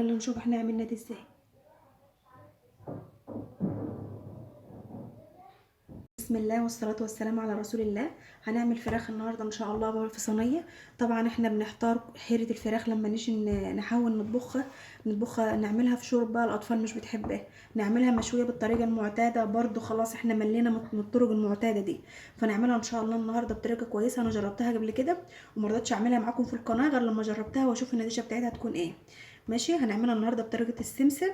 يلا نشوف احنا عملنا دي ازاي. بسم الله والصلاة والسلام على رسول الله. هنعمل فراخ النهاردة ان شاء الله في صينية. طبعا احنا بنحتار حيرة الفراخ لما نيجي نحاول نطبخها نعملها في شوربة، الاطفال مش بتحبها. نعملها مشوية بالطريقة المعتادة برضو، خلاص احنا ملينا من الطرق المعتادة دي. فنعملها ان شاء الله النهاردة بطريقة كويسة. انا جربتها قبل كده ومرضتش اعملها معاكم في القناة غير لما جربتها واشوف النتيجة بتاعتها تكون ايه. ماشي، هنعملها النهاردة بطريقة السمسم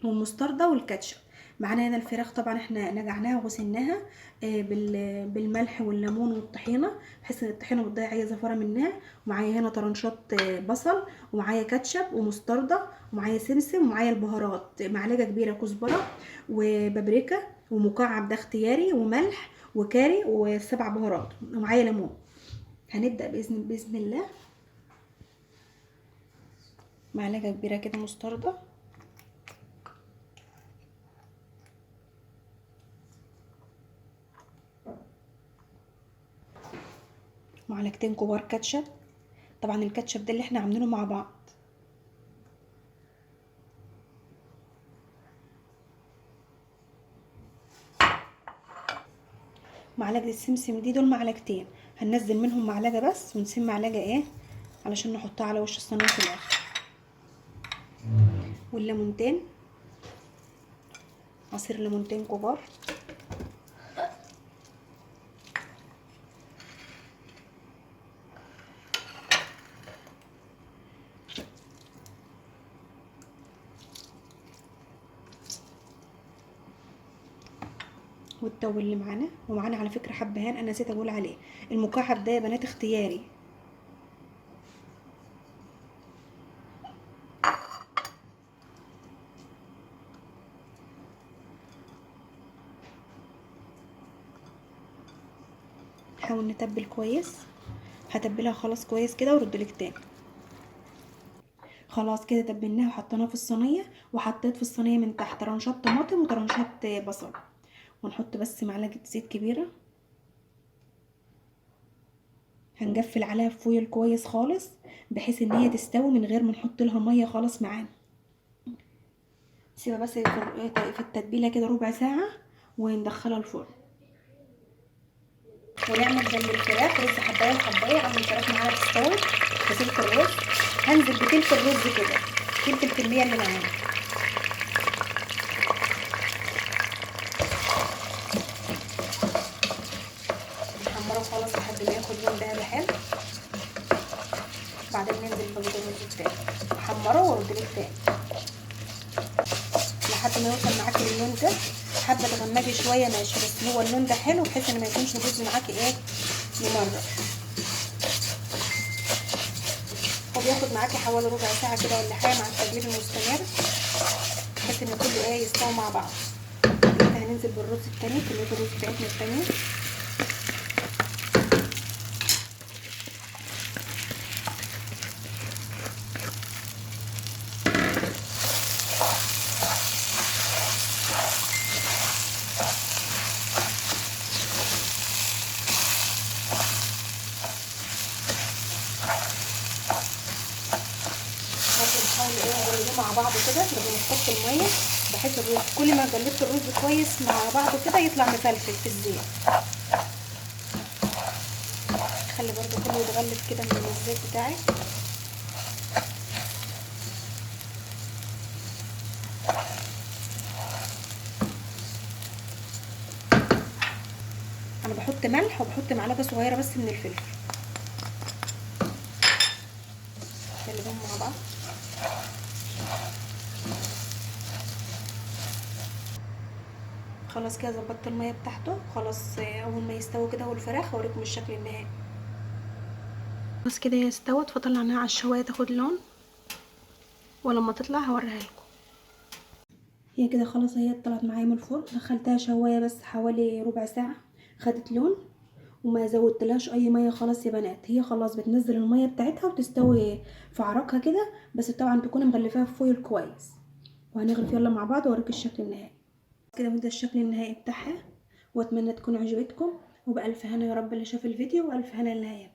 والمستردة والكاتشب. معانا هنا الفراخ، طبعا احنا نقعناها وغسلناها بالملح والليمون والطحينه، بحيث ان الطحينه بتضيع اي زفاره منها. ومعايا هنا طرنشات بصل، ومعايا كاتشب ومستردة، ومعايا سمسم، ومعايا البهارات معلقه كبيره كزبره وبابريكا ومكعب ده اختياري وملح وكاري وسبع بهارات، ومعايا ليمون. هنبدا باذن الله. معلقه كبيره كده مستردة، معلقتين كبار كاتشب. طبعا الكاتشب ده اللي احنا عاملينه مع بعض. معلقه السمسم دول معلقتين، هننزل منهم معلقه بس ونسيب معلقه ايه علشان نحطها على وش الصينيه في الاخر. والليمونتين، عصير ليمونتين كبار. والتوم اللي معانا، ومعانا على فكره حبهان انا نسيت اقول عليه. المكعب ده يا بنات اختياري. نحاول نتبل كويس. هتبلها خلاص كويس كده وردلك تاني. خلاص كده تبلناها وحطيناها في الصينيه، وحطيت في الصينيه من تحت رنشات طماطم وطرنشات بصل. ونحط بس معلقه زيت كبيره. هنقفل عليها فويل كويس خالص بحيث ان هي تستوي من غير ما نحط لها ميه خالص معانا. سيبها بس في التتبيله كده ربع ساعه وندخلها الفرن. ونعمل جنب الفراخ رز حبايه وحبايه عشان الفراخ معانا تستوي. وتلت الرز هنزل بتلت الرز كده، تلت الكميه اللي معانا. نحمره خالص لحد ما ياخد لون دهبي حلو. بعدين ننزل ببيض الرز التاني نحمره وارجلك تاني لحد ما يوصل معاكي للون ده. حابه تغمقي شويه ماشي، بس هو اللون ده حلو بحيث ان ما يكونش الرز معاكي ايه ممرر. وبياخد معاكي حوالي ربع ساعه كده ولا حاجه مع التقليب المستمر بحيث ان كله ايه يستوي مع بعض. كده هننزل بالرز التاني، كميه الرز بتاعتنا التانيه. نحاول ايه نقلبه مع بعض كده لما نحط الميه، بحيث الرز كل ما قلبت الرز كويس مع بعضه كده يطلع مفلفل في الزيت. خلي برضو كله يتغلف كده من الزيت بتاعي. انا بحط ملح وبحط معلقه صغيره بس من الفلفل. نقلبهم مع بعض. خلاص كده ظبطت الميه بتاعته خلاص. اول ما يستوي كده والفراخ هوريكم الشكل النهائي. خلاص كده هي استوت، فطلعناها على الشوايه تاخد لون، ولما تطلع هوريها لكم. هي كده خلاص هي طلعت معايا من الفرن. دخلتها شوايه بس حوالي ربع ساعه، خدت لون وما زودتلهاش اي ميه خلاص يا بنات. هي خلاص بتنزل الميه بتاعتها وتستوي في عرقها كده، بس طبعا تكوني مغلفاها في فويل كويس. وهنغرف يلا مع بعض واوريك الشكل النهائي. كده وده الشكل النهائي بتاعها، واتمنى تكون عجبتكم. وبألف هنا يا رب اللي شاف الفيديو، وألف هنا اللي هياكل.